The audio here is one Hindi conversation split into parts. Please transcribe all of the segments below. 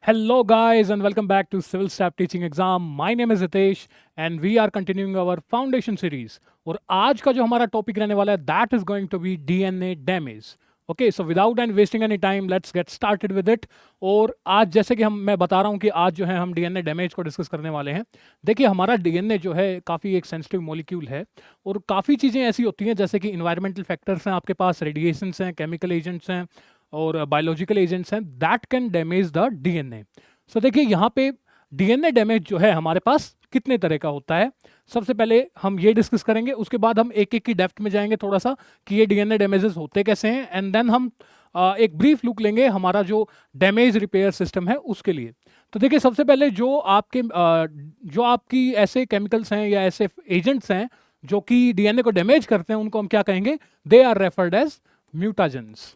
Hello, guys, and welcome back to Civil Staff Teaching Exam. My name is Hitesh, and we are continuing our foundation series. और आज का जो हमारा टॉपिक रहने वाला है that is going to be DNA damage. Okay, so without and wasting any time let's get started with it. और आज जैसे कि मैं बता रहा हूँ कि आज जो है हम डीएनए डैमेज को डिस्कस करने वाले हैं। देखिए, हमारा डीएनए जो है काफ़ी एक सेंसिटिव मॉलिक्यूल है और काफ़ी चीज़ें ऐसी होती हैं जैसे कि इन्वायरमेंटल फैक्टर्स हैं, आपके पास रेडिएशंस हैं, केमिकल एजेंट्स हैं और बायोलॉजिकल एजेंट्स हैं that can damage the DNA. So देखिए, यहाँ पे डीएनए डैमेज जो है हमारे पास कितने तरह का होता है, सबसे पहले हम ये डिस्कस करेंगे। उसके बाद हम एक एक की डेप्थ में जाएंगे थोड़ा सा कि ये डीएनए डैमेजेस होते कैसे हैं, एंड देन हम एक ब्रीफ लुक लेंगे हमारा जो डैमेज रिपेयर सिस्टम है उसके लिए। तो देखिए, सबसे पहले जो आपकी ऐसे केमिकल्स हैं या ऐसे एजेंट्स हैं जो कि डीएनए को डैमेज करते हैं, उनको हम क्या कहेंगे? They are referred as mutagens.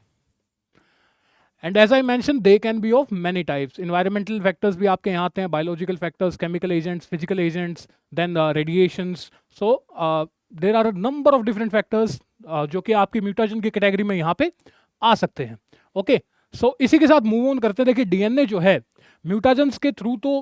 And as I mention they can be of many types. Environmental factors भी आपके यहाँ आते हैं, biological factors, chemical agents, physical agents, then radiations. So there are a number of different factors जो कि आपकी म्यूटेशन की कैटेगरी में यहाँ पे आ सकते हैं। ओके, सो इसी के साथ मूव ऑन करते हैं। देखिए, डीएनए जो है म्यूटेशंस के थ्रू तो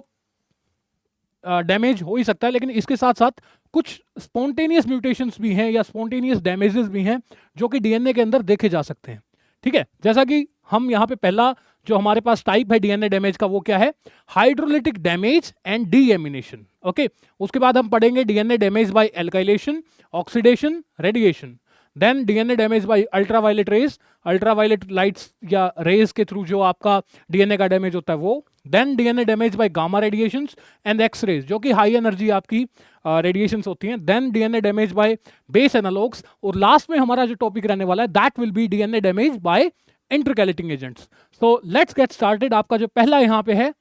डैमेज हो ही सकता है, लेकिन इसके साथ साथ कुछ स्पॉन्टेनियस म्यूटेशंस भी हैं या स्पॉन्टेनियस डैमेजेस भी हैं जो कि डीएनए के अंदर देखे जा सकते हैं। ठीक है, जैसा कि हम यहाँ पे पहला जो हमारे पास टाइप है डीएनए डैमेज का वो क्या है? Hydrolytic damage and deamination. Okay, उसके बाद हम पढ़ेंगे DNA damage by alkylation, oxidation, radiation. Then DNA damage by ultraviolet rays, ultraviolet lights या रेज के थ्रू जो आपका डीएनए का डैमेज होता है वो। Then DNA damage by gamma radiations and X rays जो कि हाई एनर्जी आपकी रेडिएशंस होती हैं। Then DNA damage by base analogues, और लास्ट में हमारा जो टॉपिक रहने वाला है that will B DNA damage bye intercalating agents. So let's get started. आपका जो पहला यहाँ पे है,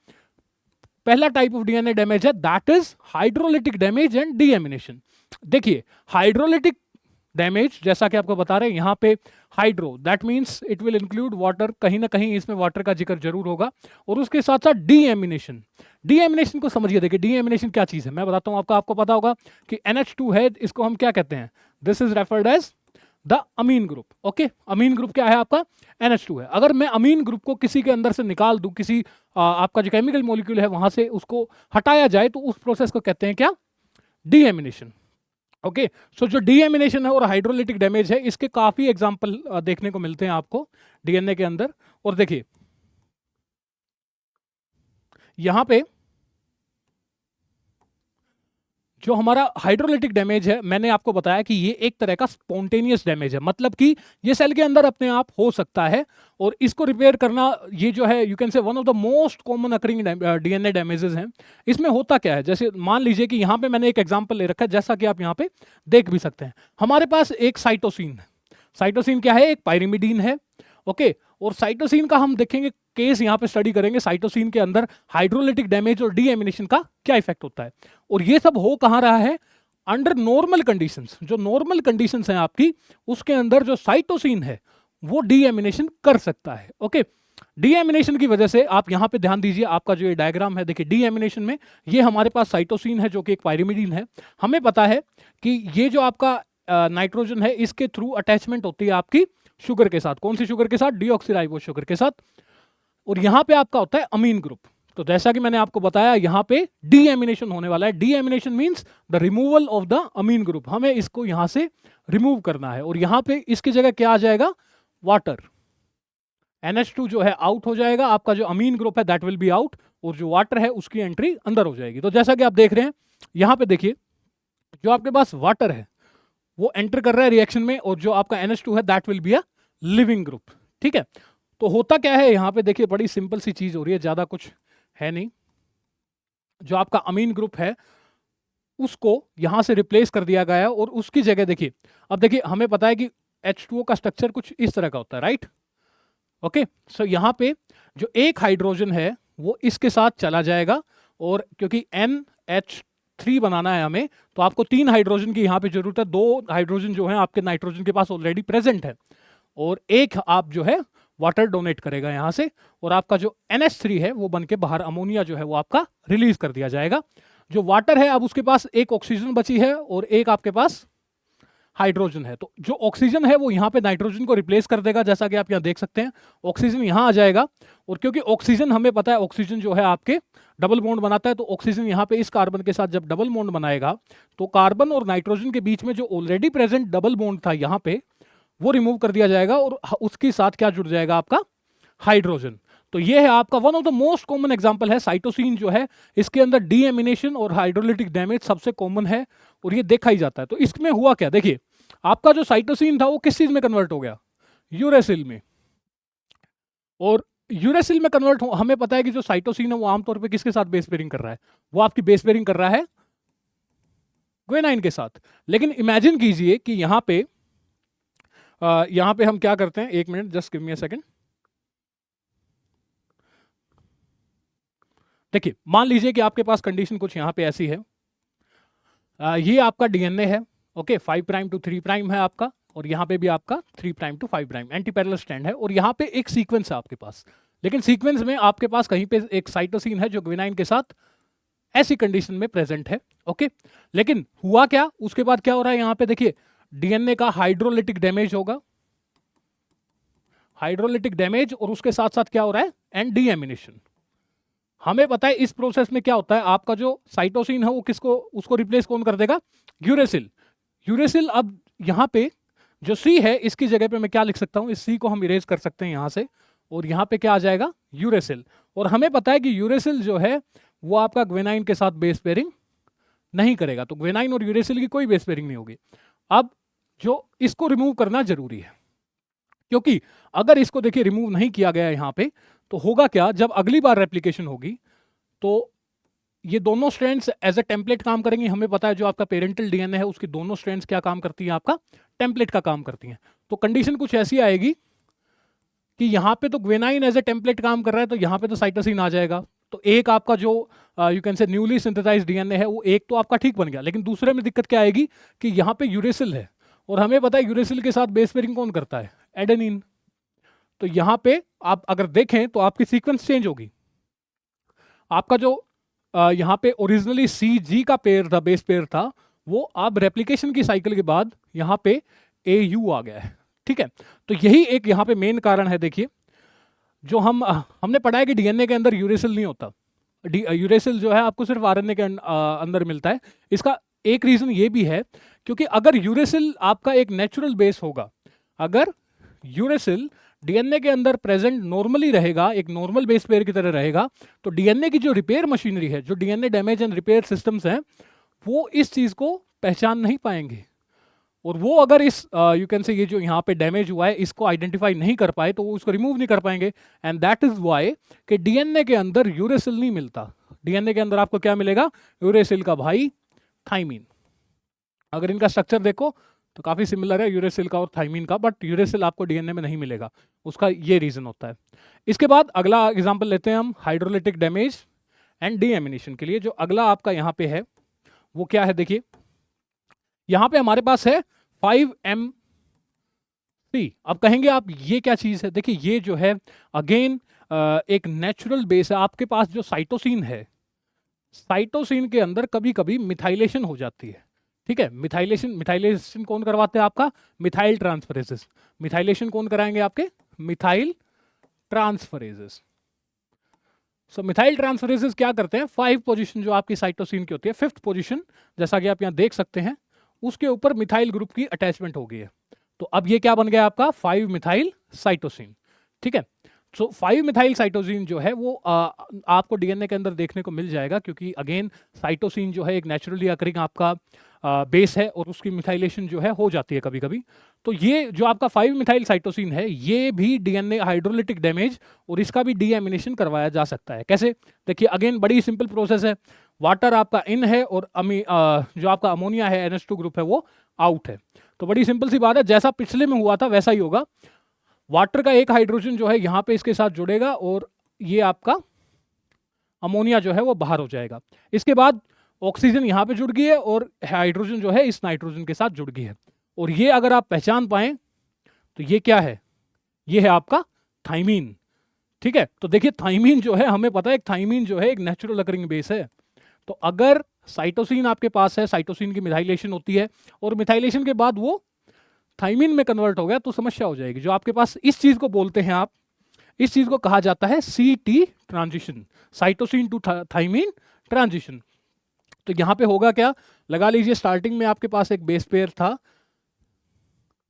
पहला टाइप ऑफ डीएनए डैमेज है that is hydrolytic damage and deamination. देखिए, हाइड्रोलिटिक डैमेज जैसा कि आपको बता रहे हैं यहाँ पे hydro that means it will include water, कहीं ना कहीं इसमें वाटर का जिक्र जरूर होगा। और उसके साथ साथ डीएमिनेशन। डीएमिनेशन को समझिए। देखिए, डीएमिनेशन क्या चीज है मैं बताता हूँ आपको पता होगा कि NH2 है, इसको हम क्या कहते हैं? This is referred as the amine group. Okay, amine group क्या है? आपका NH2 है। अगर मैं अमीन ग्रुप को किसी के अंदर से निकाल दूं, किसी आपका जो केमिकल मॉलिक्यूल है वहां से उसको हटाया जाए, तो उस प्रोसेस को कहते हैं क्या? डीएमिनेशन। ओके, सो जो डीएमिनेशन है और हाइड्रोलिटिक डैमेज है, इसके काफी एग्जांपल देखने को मिलते हैं आपको डीएनए के अंदर। और देखिए, यहां पे जो हमारा हाइड्रोलिटिक डैमेज है, मैंने आपको बताया कि ये एक तरह का स्पॉन्टेनियस डैमेज है, मतलब कि ये सेल के अंदर अपने आप हो सकता है और इसको रिपेयर करना ये जो है यू कैन से one of the most common occurring DNA damages हैं। इसमें होता क्या है? जैसे मान लीजिए कि यहाँ पे मैंने एक एग्जांपल ले रखा है, जैसा कि आप यहाँ पे देख भी सकते हैं। हमारे पास एक साइटोसिन है। साइटोसिन क्या है? एक पायरिमिडीन है। ओके, और साइटोसिन का हम देखेंगे केस यहाँ पे स्टडी करेंगे, साइटोसिन के अंदर हाइड्रोलिटिक डैमेज और डीएमिनेशन का क्या इफेक्ट होता है। और ये सब हो कहाँ रहा है? Under normal conditions. जो नॉर्मल कंडीशंस हैं आपकी, उसके अंदर जो साइटोसिन है वो डीएमिनेशन कर सकता है। ओके, डीएमिनेशन की वजह से आप यहाँ पे ध्यान दीजिए, आपका जो ये डायग्राम है, देखिए डीएमिनेशन में ये हमारे पास साइटोसिन है जो कि एक पायरिमिडीन है। हमें पता है कि ये जो आपका नाइट्रोजन है, इसके थ्रू अटैचमेंट होती है आपकी शुगर के साथ। कौन सी शुगर के साथ? डीऑक्सीराइबोस शुगर के साथ। और यहां पे आपका होता है अमीन ग्रुप। तो जैसा कि मैंने आपको बताया, यहां पे डीएमिनेशन होने वाला है। Deamination means the removal of the amine group. हमें इसको यहां से रिमूव करना है और यहां पे इसकी जगह क्या आ जाएगा? वाटर। NH2 जो है आउट हो जाएगा, आपका जो अमीन ग्रुप है दैट विल बी आउट, और जो वाटर है उसकी एंट्री अंदर हो जाएगी। तो जैसा कि आप देख रहे हैं यहां पे, देखिए जो आपके पास वाटर है वो एंटर कर रहा है रिएक्शन में, और जो आपका NH2 है that will be a leaving group. ठीक है, तो होता क्या है यहाँ पे? देखिए, बड़ी सिंपल सी चीज हो रही है, ज्यादा कुछ है नहीं। जो आपका अमीन ग्रुप है उसको यहां से रिप्लेस कर दिया गया है और उसकी जगह देखिए, अब देखिए हमें पता है कि H2O का स्ट्रक्चर कुछ इस तरह का होता है, राइट? ओके, सो यहाँ पे जो एक हाइड्रोजन है वो इसके साथ चला जाएगा, और क्योंकि NH3 बनाना है हमें, तो आपको 3 हाइड्रोजन की यहाँ पे जरूरत है। 2 हाइड्रोजन जो है आपके नाइट्रोजन के पास ऑलरेडी प्रेजेंट है, और एक आप जो है वाटर डोनेट करेगा यहां से, और आपका जो NH3 है वो बन के बाहर अमोनिया जो है वो आपका रिलीज कर दिया जाएगा। जो वाटर है, अब उसके पास एक ऑक्सीजन बची है और एक आपके पास हाइड्रोजन है। तो जो ऑक्सीजन है वो यहाँ पे नाइट्रोजन को रिप्लेस कर देगा, जैसा कि आप यहाँ देख सकते हैं ऑक्सीजन यहाँ आ जाएगा। और क्योंकि ऑक्सीजन हमें पता है ऑक्सीजन जो है आपके डबल बॉन्ड बनाता है, तो ऑक्सीजन यहाँ पे इस कार्बन के साथ जब डबल बॉन्ड बनाएगा तो कार्बन और नाइट्रोजन के बीच में जो ऑलरेडी प्रेजेंट डबल बॉन्ड था यहाँ पे वो रिमूव कर दिया जाएगा और उसके साथ क्या जुड़ जाएगा आपका हाइड्रोजन। तो ये है आपका one of the most common example है साइटोसिन जो है, इसके अंदर डीएमिनेशन और हाइड्रोलिटिक डैमेज सबसे कॉमन है और ये देखा ही जाता है। तो इसमें हुआ क्या, देखिए आपका जो साइटोसिन था वो किस चीज में कन्वर्ट हो गया, यूरेसिल में। और यूरेसिल में कन्वर्ट हो, हमें पता है कि जो साइटोसिन है वो आमतौर पे किसके साथ बेस पेयरिंग कर रहा है, वो आपकी बेस पेयरिंग कर रहा है ग्वेनाइन के साथ। लेकिन इमेजिन कीजिए कि यहाँ पे हम क्या करते हैं, एक minute just give me a second. देखिए मान लीजिए कि आपके पास कंडीशन कुछ यहाँ पे ऐसी है, ये आपका डीएनए है, ओके 5 प्राइम टू 3 प्राइम है आपका, और यहाँ पे भी आपका 3 prime to 5 prime anti parallel strand है, और यहाँ पे एक सीक्वेंस है आपके पास। लेकिन सीक्वेंस में आपके पास कहीं पे एक साइटोसिन है जो ग्वेनाइन के साथ ऐसी कंडीशन में प्रेजेंट है, ओके। लेकिन हुआ क्या, उसके बाद क्या हो रहा है, यहाँ पे देखिए डीएनए का हाइड्रोलिटिक डैमेज होगा, हाइड्रोलिटिक डैमेज, और उसके साथ साथ क्या हो रहा है, एंड डीएमिनेशन। हमें पता है इस प्रोसेस में क्या होता है, आपका जो साइटोसिन है वो किसको, उसको रिप्लेस कौन कर देगा, यूरेसिल। यूरेसिल अब यहाँ पे जो सी है इसकी जगह पे मैं क्या लिख सकता हूँ, इस सी को हम इरेज कर सकते हैं यहाँ से, और यहाँ पे क्या आ जाएगा, यूरेसिल। और हमें पता है कि यूरेसिल जो है वो आपका ग्वेनाइन के साथ बेस पेयरिंग नहीं करेगा, तो ग्वेनाइन और यूरेसिल की कोई बेस पेयरिंग नहीं होगी। अब जो इसको रिमूव करना जरूरी है, क्योंकि अगर इसको देखिए रिमूव नहीं किया गया यहाँ पे तो होगा क्या, जब अगली बार रेप्लिकेशन होगी तो ये दोनों स्ट्रैंड्स एज अ टेम्पलेट काम करेंगी। हमें पता है जो आपका पेरेंटल डीएनए है उसकी दोनों स्ट्रैंड्स क्या काम करती हैं, आपका टेम्पलेट का काम करती हैं। तो कंडीशन कुछ ऐसी आएगी कि यहाँ पे तो ग्वेनाइन एज अ टेम्पलेट काम कर रहा है, तो यहाँ पे तो साइटोसिन आ जाएगा। तो एक आपका जो you can say newly synthesized DNA है वो एक तो आपका ठीक बन गया, लेकिन दूसरे में दिक्कत क्या आएगी कि यहाँ पे यूरेसिल है, और हमें पता है यूरेसिल के साथ बेस पेयरिंग कौन करता है, एडेनिन। तो यहाँ पे आप अगर देखें तो आपकी सीक्वेंस चेंज होगी। आपका जो यहाँ पे ओरिजिनली सी जी का पेयर था, बेस पेयर था, वो अब रेप्लिकेशन की साइकिल के बाद यहाँ पे ए यू आ गया है, ठीक है। तो यही एक यहाँ पे मेन कारण है। देखिए जो हमने पढ़ा है कि डीएनए के अंदर यूरेसिल नहीं होता, यूरेसिल जो है आपको सिर्फ आरएनए के अंदर मिलता है। इसका एक रीजन ये भी है क्योंकि अगर यूरेसिल आपका एक नेचुरल बेस होगा, अगर यूरेसिल डीएनए के अंदर प्रेजेंट नॉर्मली रहेगा, एक नॉर्मल बेस पेयर की तरह रहेगा, तो डीएनए की जो रिपेयर मशीनरी है, जो DNA damage and repair systems हैं, वो इस चीज को पहचान नहीं पाएंगे। और वो अगर इस यू कैन से ये जो यहाँ पे डैमेज हुआ है इसको आइडेंटिफाई नहीं कर पाए तो वो उसको रिमूव नहीं कर पाएंगे। एंड दैट इज वाई कि डीएनए के अंदर यूरेसिल नहीं मिलता। डीएनए के अंदर आपको क्या मिलेगा, यूरेसिल का भाई थाइमीन। अगर इनका स्ट्रक्चर देखो तो काफी सिमिलर है यूरेसिल का और थाइमीन का, बट यूरेसिल आपको डीएनए में नहीं मिलेगा, उसका ये रीजन होता है। इसके बाद अगला एग्जांपल लेते हैं हम हाइड्रोलिटिक डैमेज एंड डीएमिनेशन के लिए। जो अगला आपका यहाँ पे है वो क्या है, देखिए यहाँ पे हमारे पास है 5MC। अब कहेंगे आप ये क्या चीज है, देखिए ये जो है अगेन एक नेचुरल बेस है। आपके पास जो साइटोसिन है, साइटोसिन के अंदर कभी कभी मिथाइलेशन हो जाती है, ठीक है। मिथाइलेशन कौन करवाते हैं, आपका मिथाइल ट्रांसफरेजेस। मिथाइलेशन कौन कराएंगे, आपके मिथाइल ट्रांसफरेजेस। सो मिथाइल ट्रांसफरेजेस क्या करते हैं, 5 पोजीशन जो आपकी साइटोसिन की होती है, 5th पोजीशन जैसा कि आप यहाँ देख सकते हैं, उसके ऊपर मिथाइल ग्रुप की अटैचमेंट हो गई है। तो अब ये क्या बन गया आपका 5 मिथाइल साइटोसिन, ठीक है। सो 5 मिथाइल साइटोसिन जो है वो आपको डीएनए के अंदर देखने को मिल जाएगा, क्योंकि अगेन साइटोसिन जो है एक नेचुरली अकरिंग आपका बेस है और उसकी मिथाइलेशन जो है हो जाती है कभी कभी। तो ये जो आपका 5 मिथाइल साइटोसिन है ये भी डीएनए हाइड्रोलिटिक डैमेज और इसका भी डीएमिनेशन करवाया जा सकता है। कैसे, देखिए अगेन बड़ी सिंपल प्रोसेस है। वाटर आपका इन है और जो आपका अमोनिया है NH2 ग्रुप है वो आउट है। तो बड़ी सिंपल सी बात है, जैसा पिछले में हुआ था वैसा ही होगा। वाटर का एक हाइड्रोजन जो है यहाँ पे इसके साथ जुड़ेगा और ये आपका अमोनिया जो है वो बाहर हो जाएगा। इसके बाद ऑक्सीजन यहाँ पे जुड़ गई है और हाइड्रोजन जो है इस नाइट्रोजन के साथ जुड़ गई है। और ये अगर आप पहचान पाएं तो ये क्या है, ये है आपका थाइमीन, ठीक है। तो देखिए थाइमीन जो है, हमें पता है थाइमीन जो है एक नेचुरल अकरिंग बेस है। तो अगर साइटोसिन आपके पास है, साइटोसिन की मिथाइलेशन होती है और मिथाइलेशन के बाद वो थाइमिन में कन्वर्ट हो गया तो समस्या हो जाएगी। जो आपके पास इस चीज को बोलते हैं आप, इस चीज को कहा जाता है CT transition, cytosine to thymine transition. तो यहां पे होगा क्या, लगा लीजिए स्टार्टिंग में आपके पास एक बेस पेयर था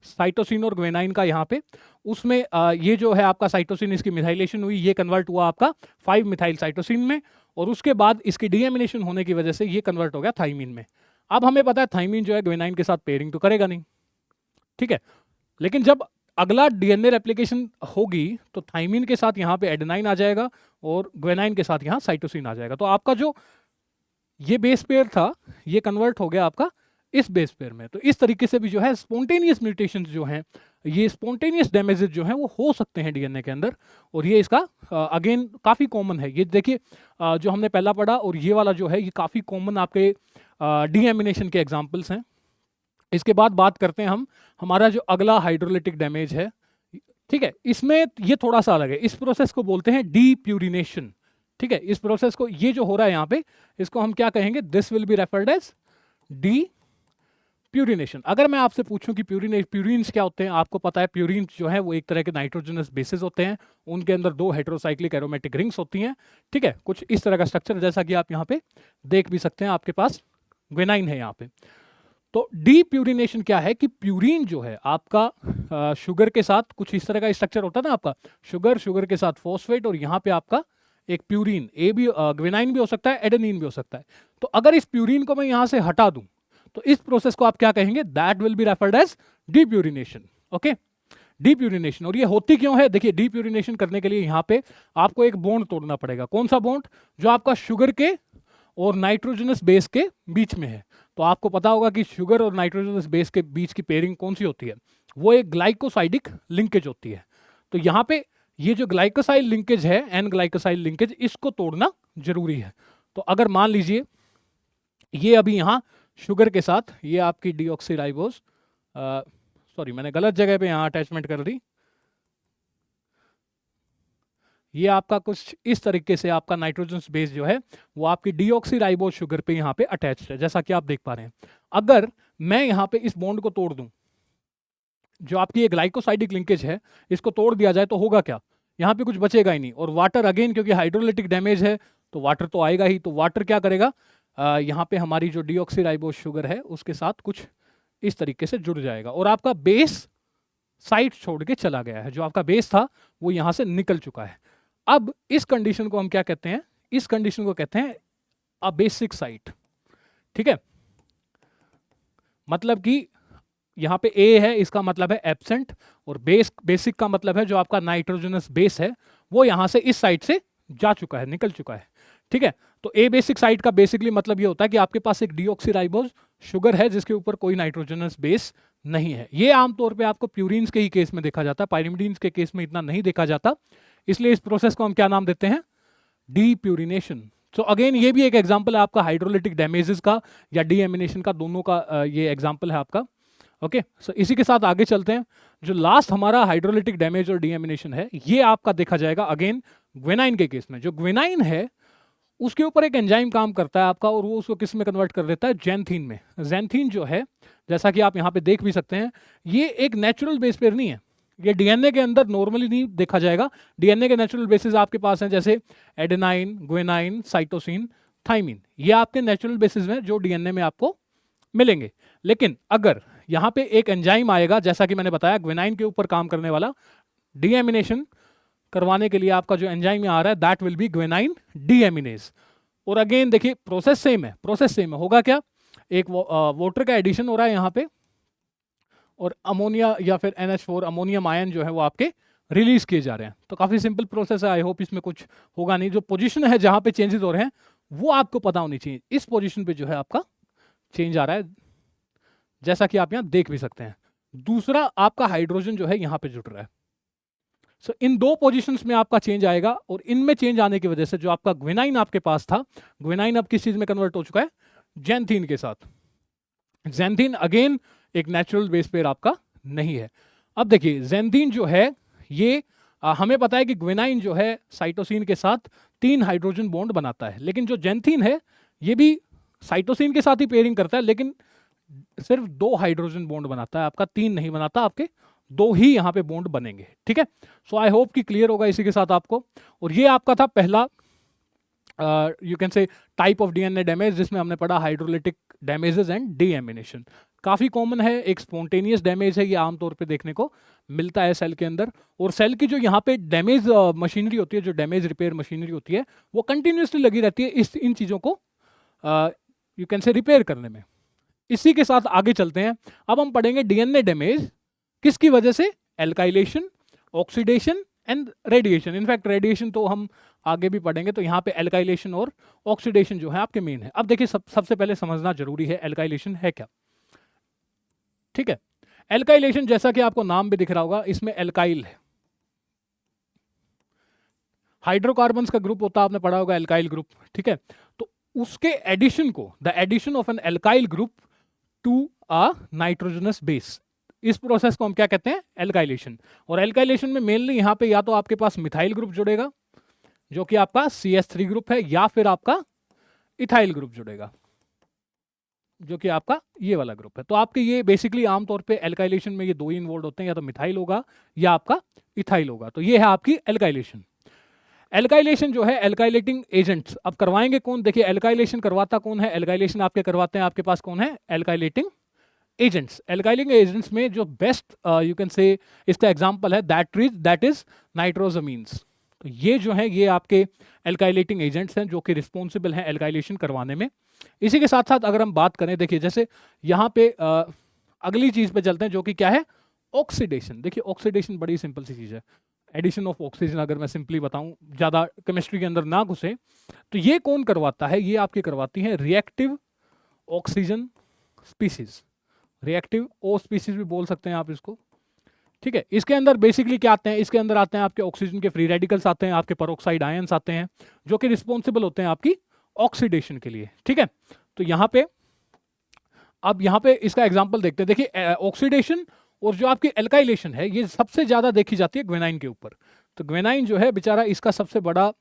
साइटोसिन और ग्वेनाइन का, यहाँ पे उसमें ये जो है आपका साइटोसिन, इसकी मिथाइलेशन हुई, ये कन्वर्ट हुआ आपका 5 मिथाइल साइटोसिन में, और उसके बाद इसकी डीएमिनेशन होने की वजह से ये कन्वर्ट हो गया थाइमिन में। अब हमें पता है थाइमिन जो है ग्वेनाइन के साथ पेयरिंग तो करेगा नहीं, ठीक है, लेकिन जब अगला डीएनए रेप्लिकेशन होगी तो थाइमिन के साथ यहाँ पे एडेनाइन आ जाएगा और ग्वेनाइन के साथ यहाँ साइटोसिन आ जाएगा। तो आपका जो ये बेस पेयर था ये कन्वर्ट हो गया आपका इस बेस पेयर में। तो इस तरीके से भी जो है स्पॉन्टेनियस म्यूटेशंस जो हैं, ये स्पॉन्टेनियस डैमेजेस जो हैं वो हो सकते हैं डीएनए के अंदर, और ये इसका अगेन काफ़ी कॉमन है। ये देखिए जो हमने पहला पढ़ा और ये वाला जो है ये काफ़ी कॉमन आपके डीएमिनेशन के एग्जाम्पल्स हैं। इसके बाद बात करते हैं हम हमारा जो अगला हाइड्रोलिटिक डैमेज है, ठीक है, इसमें ये थोड़ा सा अलग है। इस प्रोसेस को बोलते हैं डीप्यूरिनेशन, ठीक है। इस प्रोसेस को, ये जो हो रहा है यहाँ पे, इसको हम क्या कहेंगे, this will be referred as depurination. अगर मैं आपसे पूछूं कि प्यूरिन्स क्या होते हैं, आपको पता है प्यूरिन्स जो है वो एक तरह के नाइट्रोजनस बेसिस होते हैं, उनके अंदर 2 हेटेरोसाइक्लिक एरोमेटिक रिंग्स होती हैं, ठीक है, कुछ इस तरह का स्ट्रक्चर, जैसा कि आप यहाँ पे देख भी सकते हैं, आपके पास ग्वेनाइन है यहाँ पे। तो डीप्यूरिनेशन क्या है कि प्यूरिन जो है आपका शुगर के साथ कुछ इस तरह का स्ट्रक्चर होता है ना आपका, शुगर के साथ फॉस्फेट, और यहाँ पे आपका एक प्यूरिन, ए भी ग्वेनाइन भी हो सकता है, एडेनिन भी हो सकता है। तो अगर इस प्यूरिन को मैं यहाँ से हटा दूं तो इस प्रोसेस को आप क्या कहेंगे, that will be referred as depurination, okay, depurination. और ये होती क्यों है, देखिए डीप्यूरिनेशन करने के लिए यहाँ पे आपको एक बॉन्ड तोड़ना पड़ेगा। कौन सा बॉन्ड, जो आपका शुगर के और नाइट्रोजनस बेस के बीच में है। तो आपको पता होगा कि शुगर और नाइट्रोजनस बेस के बीच की पेयरिंग कौन सी होती है, वो एक ग्लाइकोसाइडिक लिंकेज होती है। तो यहाँ पे ये जो ग्लाइकोसाइल लिंकेज है, एन ग्लाइकोसाइल लिंकेज, इसको तोड़ना जरूरी है। तो अगर मान लीजिए ये अभी यहाँ शुगर के साथ, ये आपकी डीऑक्सीराइबोज, सॉरी मैंने गलत जगह पे यहाँ अटैचमेंट कर दी, ये आपका कुछ इस तरीके से आपका नाइट्रोजन बेस जो है वो आपकी डीऑक्सीराइबोज शुगर पे यहाँ पे अटैच्ड है, जैसा कि आप देख पा रहे हैं। अगर मैं यहाँ पे इस बॉन्ड को तोड़ दूं, जो आपकी ये ग्लाइकोसाइडिक लिंकेज है, इसको तोड़ दिया जाए तो होगा क्या, यहाँ पे कुछ बचेगा ही नहीं। और वाटर, अगेन क्योंकि हाइड्रोलिटिक डैमेज है तो वाटर तो आएगा ही, तो वाटर क्या करेगा, यहाँ पे हमारी जो डीऑक्सीराइबोज शुगर है उसके साथ कुछ इस तरीके से जुड़ जाएगा, और आपका बेस साइट छोड़ के चला गया है। जो आपका बेस था वो यहाँ से निकल चुका है। अब इस कंडीशन को हम क्या कहते हैं, इस कंडीशन को कहते हैं अबेसिक साइट, ठीक है। मतलब कि यहाँ पे ए है, इसका मतलब है एब्सेंट, और बेसिक का मतलब है जो आपका नाइट्रोजनस बेस है वो यहाँ से इस साइड से जा चुका है, निकल चुका है, ठीक है। तो ए बेसिक साइट का बेसिकली मतलब ये होता है कि आपके पास एक डीऑक्सीराइबोज शुगर है जिसके ऊपर कोई नाइट्रोजनस बेस नहीं है। ये आमतौर पे आपको प्यूरिन्स के ही केस में देखा जाता है, पाइरिमिडीन्स के केस में इतना नहीं देखा जाता, इसलिए इस प्रोसेस को हम क्या नाम देते हैं, डीप्यूरिनेशन। सो अगेन ये भी एक एग्जांपल है आपका हाइड्रोलिटिक डैमेजेस का या डीएमिनेशन का, दोनों का ये एग्जांपल है आपका, ओके। सो इसी के साथ आगे चलते हैं। जो लास्ट हमारा हाइड्रोलिटिक डैमेज और डीएमिनेशन है, ये आपका देखा जाएगा अगेन ग्वेनाइन के केस में। जो ग्वेनाइन है उसके ऊपर एक एंजाइम काम करता है आपका, और वो उसको किस में कन्वर्ट कर देता है, जैंथीन में। जैंथीन जो है, जैसा कि आप यहाँ पे देख भी सकते हैं, ये एक नेचुरल बेस पेयर नहीं है, ये डीएनए के अंदर नॉर्मली नहीं देखा जाएगा। डीएनए के नेचुरल बेसिस आपके पास हैं, जैसे एडेनाइन, ग्वेनाइन, साइटोसिन, थाइमिन, ये आपके नेचुरल बेसिस हैं जो डीएनए में आपको मिलेंगे। लेकिन अगर यहाँ पे एक एंजाइम आएगा, जैसा कि मैंने बताया ग्वेनाइन के ऊपर काम करने वाला, डीएमिनेशन करवाने के लिए आपका जो एंजाइम आ रहा है that will B guanine deaminase. और अगेन देखिए प्रोसेस सेम है, प्रोसेस सेम है। होगा क्या, एक वाटर का एडिशन हो रहा है यहाँ पे, और अमोनिया या फिर NH4 अमोनियम आयन जो है वो आपके रिलीज किए जा रहे हैं। तो काफी सिंपल प्रोसेस है, आई होप इसमें कुछ होगा नहीं। जो पोजीशन है जहां पे चेंजेस हो रहे हैं वो आपको पता होनी चाहिए। इस पोजीशन पे जो है आपका चेंज आ रहा है, जैसा कि आप यहाँ देख भी सकते हैं। दूसरा आपका हाइड्रोजन जो है यहाँ पे जुड़ रहा है। सो इन 2 पोजीशंस में आपका चेंज आएगा, और इनमें चेंज आने की वजह से जो आपका ग्वेनाइन आपके पास था, ग्वेनाइन अब किस चीज में कन्वर्ट हो चुका है, जैंथीन के साथ। जैंथीन अगेन एक नेचुरल बेस पेयर आपका नहीं है। अब देखिए जैंथीन जो है ये हमें पता है कि ग्वेनाइन जो है साइटोसिन के साथ 3 हाइड्रोजन बॉन्ड बनाता है, लेकिन जो जैंथीन है ये भी साइटोसिन के साथ ही पेयरिंग करता है, लेकिन सिर्फ 2 हाइड्रोजन बॉन्ड बनाता है, आपका 3 नहीं बनाता, आपके 2 ही यहाँ पे बॉन्ड बनेंगे। ठीक है, सो आई होप कि क्लियर होगा इसी के साथ आपको। और ये आपका था पहला यू कैन से टाइप ऑफ डीएनए डैमेज, जिसमें हमने पढ़ा हाइड्रोलिटिक डैमेजेस एंड डीएमिनेशन। काफ़ी कॉमन है, एक स्पॉन्टेनियस डैमेज है, ये आमतौर पे देखने को मिलता है सेल के अंदर। और सेल की जो यहाँ पे डैमेज मशीनरी होती है, जो डैमेज रिपेयर मशीनरी होती है, वो कंटिन्यूसली लगी रहती है इन चीज़ों को यू कैन से रिपेयर करने में। इसी के साथ आगे चलते हैं। अब हम पढ़ेंगे डीएनए डैमेज किसकी वजह से, alkylation, oxidation and radiation. In fact radiation तो हम आगे भी पढ़ेंगे, तो यहाँ पे एल्काइलेशन और ऑक्सीडेशन जो है आपके मेन है। अब देखिए सबसे पहले समझना जरूरी है एल्काइलेशन है क्या। ठीक है, एल्काइलेशन जैसा कि आपको नाम भी दिख रहा होगा, इसमें एल्काइल है, हाइड्रोकार्बन्स का ग्रुप होता है, आपने पढ़ा होगा एल्काइल ग्रुप। ठीक है, तो उसके एडिशन को, the addition of an alkyl group to a nitrogenous base, इस प्रोसेस को हम क्या कहते हैं, एल्काइलेशन। और एल्काइलेशन में मेनली यहाँ पे या तो आपके पास मिथाइल ग्रुप जुड़ेगा, जो कि आपका CH3 ग्रुप है, या फिर आपका इथाइल ग्रुप जुड़ेगा, जो कि आपका ये वाला ग्रुप है। तो आपके ये बेसिकली आमतौर पे एल्काइलेशन में ये 2 ही इन्वॉल्व होते हैं, या तो मिथाइल होगा या आपका इथाइल होगा। तो ये है आपकी एल्काइलेशन। एल्काइलेशन जो है, एल्काइलेटिंग एजेंट्स अब करवाएंगे कौन, देखिए एल्काइलेशन करवाता कौन है, एल्काइलेशन आपके करवाते हैं आपके पास कौन है, एल्काइलेटिंग एजेंट्स। एल्काइलिंग एजेंट्स में जो बेस्ट यू कैन से इसका एग्जांपल है दैट इज नाइट्रोजमीन्स। तो ये जो है ये आपके एल्काइलेटिंग एजेंट्स हैं, जो कि रिस्पॉन्सिबल हैं एल्काइलेशन करवाने में। इसी के साथ साथ अगर हम बात करें, देखिए जैसे यहाँ पे अगली चीज पे चलते हैं, जो कि क्या है, ऑक्सीडेशन। देखिए ऑक्सीडेशन बड़ी सिंपल सी चीज है, एडिशन ऑफ ऑक्सीजन। अगर मैं सिंपली बताऊं, ज़्यादा केमिस्ट्री के अंदर ना घुसे, तो ये कौन करवाता है, ये आपकी करवाती है रिएक्टिव ऑक्सीजन स्पीसीज, रिएक्टिव ओ स्पीसीज भी बोल सकते हैं आप इसको। ठीक है, इसके अंदर बेसिकली क्या आते हैं, इसके अंदर आते हैं आपके ऑक्सीजन के फ्री रेडिकल्स आते हैं, आपके पेरोक्साइड आयंस आते हैं, जो कि रिस्पॉन्सिबल होते हैं आपकी ऑक्सीडेशन के लिए। ठीक है, तो यहाँ पे अब यहाँ पे इसका एग्जांपल देखते हैं। देखिए ऑक्सीडेशन और जो आपकी एल्काइलेशन है, ये सबसे ज्यादा देखी जाती है ग्वेनाइन के ऊपर। तो ग्वेनाइन जो है बेचारा, इसका सबसे बड़ा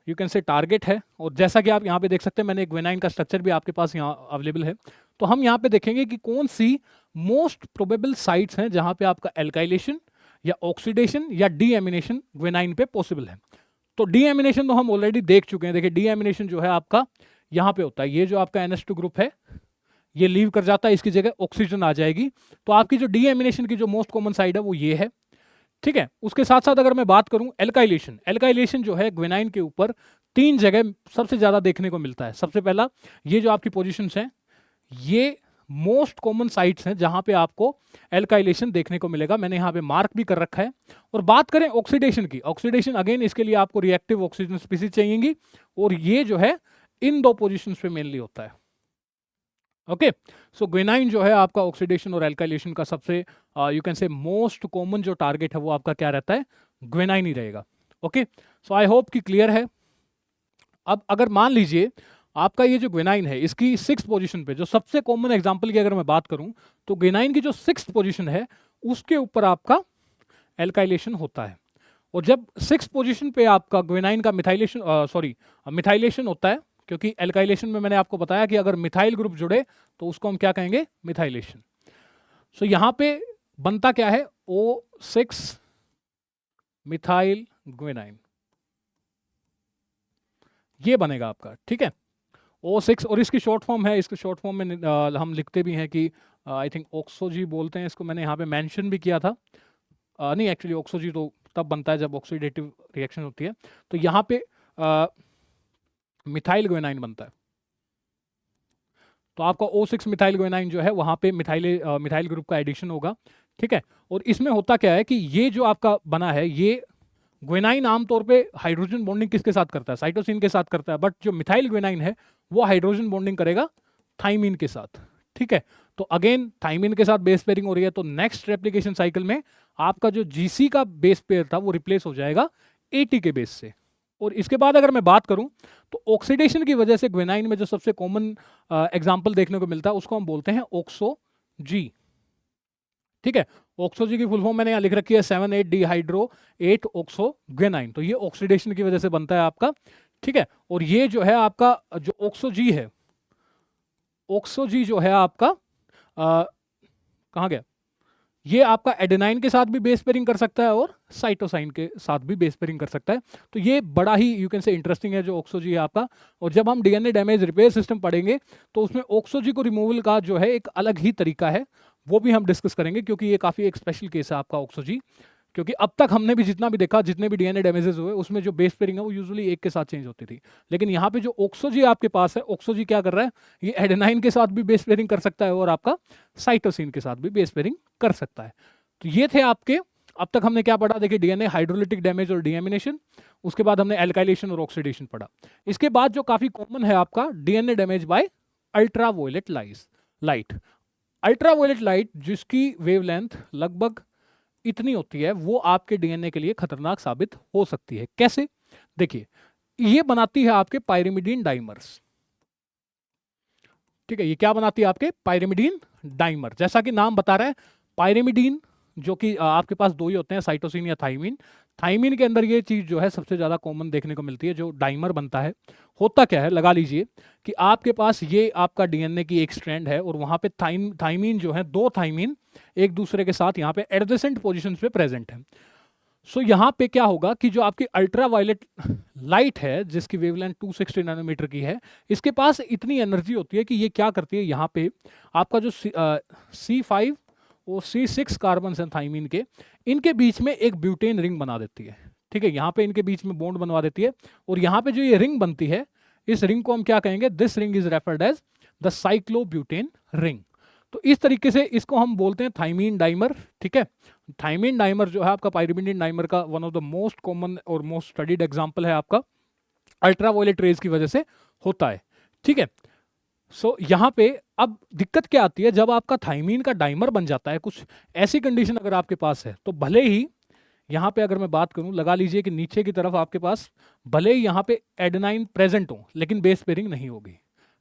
यू कैन से टारगेट है। और जैसा कि आप यहाँ पे देख सकते हैं, मैंने ग्वेनाइन का स्ट्रक्चर भी आपके पास यहाँ अवेलेबल है। तो हम यहाँ पे देखेंगे कि कौन सी मोस्ट प्रोबेबल साइट्स हैं जहाँ पे आपका एल्काइलेशन या ऑक्सीडेशन या डीएमिनेशन ग्वेनाइन पे पॉसिबल है। तो डीएमिनेशन तो हम ऑलरेडी देख चुके हैं। देखिए डीएमिनेशन जो है आपका यहाँ पे होता है, ये जो आपका NH2 ग्रुप है ये लीव कर जाता है, इसकी जगह ऑक्सीजन आ जाएगी। तो आपकी जो डीएमिनेशन की जो मोस्ट कॉमन साइड है वो ये है। ठीक है, उसके साथ साथ अगर मैं बात करूं एल्काइलेशन, एल्काइलेशन जो है ग्वेनाइन के ऊपर 3 जगह सबसे ज्यादा देखने को मिलता है। सबसे पहला, ये जो आपकी पोजीशंस हैं, ये मोस्ट कॉमन साइट्स हैं जहां पे आपको एल्काइलेशन देखने को मिलेगा। मैंने यहाँ पे मार्क भी कर रखा है। और बात करें ऑक्सीडेशन की, ऑक्सीडेशन अगेन इसके लिए आपको रिएक्टिव ऑक्सीजन स्पीसीज चाहिएंगी, और ये जो है इन 2 पोजिशन पे मेनली होता है। ओके, सो ग्वेनाइन जो है आपका ऑक्सीडेशन और एल्काइलेशन का सबसे यू कैन से मोस्ट कॉमन जो टारगेट है वो आपका क्या रहता है, ग्वेनाइन ही रहेगा। ओके, सो आई होप कि क्लियर है। अब अगर मान लीजिए आपका ये जो ग्वेनाइन है, इसकी 6th पोजीशन पे, जो सबसे कॉमन एग्जांपल की अगर मैं बात करूं, तो ग्वेनाइन की जो 6th पोजीशन है उसके ऊपर आपका एल्काइलेशन होता है। और जब 6th पोजीशन पे आपका ग्वेनाइन का मिथाइलेशन होता है, क्योंकि एल्काइलेशन में मैंने आपको बताया कि अगर मिथाइल ग्रुप जुड़े तो उसको हम क्या कहेंगे, मिथाइलेशन। सो यहां पे बनता क्या है, O6 मिथाइल ग्वेनाइन, ये बनेगा आपका। ठीक है, O6, और इसकी शॉर्ट फॉर्म है, इसके शॉर्ट फॉर्म में हम लिखते भी हैं कि आई थिंक ऑक्सोजी बोलते हैं इसको। मैंने यहाँ पे मेंशन भी किया था, नहीं एक्चुअली ऑक्सोजी तो तब बनता है जब ऑक्सीडेटिव रिएक्शन होती है। तो यहाँ पे मिथाइल ग्वेनाइन बनता है। तो आपका O6 मिथाइल ग्वेनाइन जो है वहां पे मिथाइल ग्रुप का एडिशन होगा। ठीक है, और इसमें होता क्या है कि ये जो आपका बना है, ये ग्वेनाइन आमतौर पे हाइड्रोजन बॉन्डिंग किसके साथ करता है, साइटोसिन के साथ करता है। बट जो मिथाइल ग्वेनाइन है वो हाइड्रोजन बॉन्डिंग करेगा थाइमिन के साथ। ठीक है, तो अगेन थाइमिन के साथ बेस पेयरिंग हो रही है, तो नेक्स्ट रेप्लिकेशन साइकिल में आपका जो GC का बेस पेयर था वो रिप्लेस हो जाएगा AT के बेस से। और इसके बाद अगर मैं बात करूं, तो ऑक्सीडेशन की वजह से ग्वेनाइन में जो सबसे कॉमन एग्जांपल देखने को मिलता है उसको हम बोलते हैं ऑक्सो जी। ठीक है, ऑक्सो जी की फुल फॉर्म मैंने यहाँ लिख रखी है 7,8 डिहाइड्रो 8 ऑक्सो ग्वेनाइन। तो ये ऑक्सीडेशन की वजह से बनता है आपका। ठीक है, और ये जो है आपका जो ऑक्सो जी है ऑक्सोजी जो है आपका कहाँ गया, ये आपका एडेनाइन के साथ भी बेस पेयरिंग कर सकता है और साइटोसाइन के साथ भी बेस पेयरिंग कर सकता है। तो ये बड़ा ही यू कैन से इंटरेस्टिंग है जो ऑक्सोजी है आपका। और जब हम डीएनए डैमेज रिपेयर सिस्टम पढ़ेंगे तो उसमें ऑक्सोजी को रिमूवल का जो है एक अलग ही तरीका है, वो भी हम डिस्कस करेंगे, क्योंकि ये काफ़ी एक स्पेशल केस है आपका ऑक्सोजी। क्योंकि अब तक हमने भी जितना भी देखा, जितने भी डीएनए डैमेजेस हुए, उसमें जो बेस पेयरिंग है वो यूजुअली एक के साथ चेंज होती थी। लेकिन यहाँ पे जो ऑक्सोजी आपके पास है, ऑक्सोजी क्या कर रहा है, ये एडेनाइन के साथ भी बेस पेयरिंग कर सकता है और आपका साइटोसिन के साथ भी बेस पेयरिंग कर सकता है। तो ये थे आपके, अब तक हमने क्या पढ़ा, देखिए डीएनए हाइड्रोलिटिक डैमेज और डीएमिनेशन, उसके बाद हमने एल्काइलेशन और ऑक्सीडेशन पढ़ा। इसके बाद जो काफी कॉमन है आपका DNA damage by ultraviolet light. Ultraviolet light जिसकी वेवलेंथ लगभग इतनी होती है, वो आपके डीएनए के लिए खतरनाक साबित हो सकती है। कैसे, देखिए ये बनाती है आपके पायरिमिडीन डाइमर्स। ठीक है, ये क्या बनाती है आपके पायरिमिडीन डाइमर। जैसा कि नाम बता रहा है, पायरिमिडीन जो कि आपके पास दो ही होते हैं, साइटोसिन या थाइमिन। थाइमिन के अंदर ये चीज जो है सबसे ज्यादा कॉमन देखने को मिलती है, जो डाइमर बनता है। होता क्या है, लगा लीजिए कि आपके पास ये आपका डीएनए की एक स्ट्रैंड है और वहां पे थाइमिन जो है, दो थाइमिन एक दूसरे के साथ यहाँ पे एडजेसेंट पोजिशन पे प्रेजेंट है। सो यहाँ पे क्या होगा कि जो आपकी अल्ट्रावायलेट लाइट है जिसकी वेवलेंथ 260 नैनोमीटर की है, इसके पास इतनी एनर्जी होती है कि ये क्या करती है, यहाँ पे आपका जो C5 और C6 कार्बन हैं थाइमिन के, इनके बीच में एक ब्यूटेन रिंग बना देती है। ठीक है, यहाँ पे इनके बीच में बॉन्ड बनवा देती है और यहाँ पे जो ये रिंग बनती है, इस रिंग को हम क्या कहेंगे, this ring is referred as the cyclobutane ring. तो इस तरीके से इसको हम बोलते हैं थाइमीन डाइमर। ठीक है, थाइमीन डाइमर जो है आपका पायरिमिडीन डाइमर का one of the most common और मोस्ट स्टडीड एग्जांपल है, आपका अल्ट्रावायलेट रेज की वजह से होता है। ठीक है, सो यहाँ पे अब दिक्कत क्या आती है, जब आपका थाइमीन का डाइमर बन जाता है, कुछ ऐसी कंडीशन अगर आपके पास है, तो भले ही यहाँ पे अगर मैं बात करूं, लगा लीजिए कि नीचे की तरफ आपके पास भले ही यहाँ पे एडेनाइन प्रेजेंट हो, लेकिन बेस पेयरिंग नहीं होगी।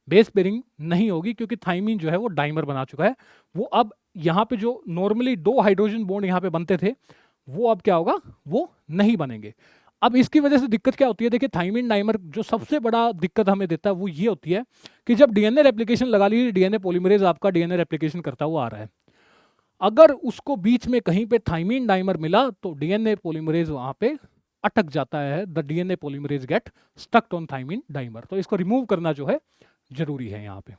बेस पेयरिंग नहीं होगी क्योंकि थाइमीन जो है वो डाइमर बना चुका है। वो अब यहाँ पे जो नॉर्मली दो हाइड्रोजन बॉन्ड यहाँ पे बनते थे, वो अब क्या होगा, वो नहीं बनेंगे। अब इसकी वजह से दिक्कत क्या होती है, देखिए थाइमीन डाइमर जो सबसे बड़ा दिक्कत हमें देता है वो ये होती है कि जब डीएनए रेप्लिकेशन, लगा लीजिए डीएनए पॉलीमरेज आपका डीएनए रेप्लिकेशन करता हुआ आ रहा है, अगर उसको बीच में कहीं पे थाइमीन डाइमर मिला तो डीएनए पॉलीमरेज वहां पे अटक जाता है, the DNA polymerase get stuck on thymine dimer. तो इसको रिमूव करना जो है जरूरी है यहाँ पे।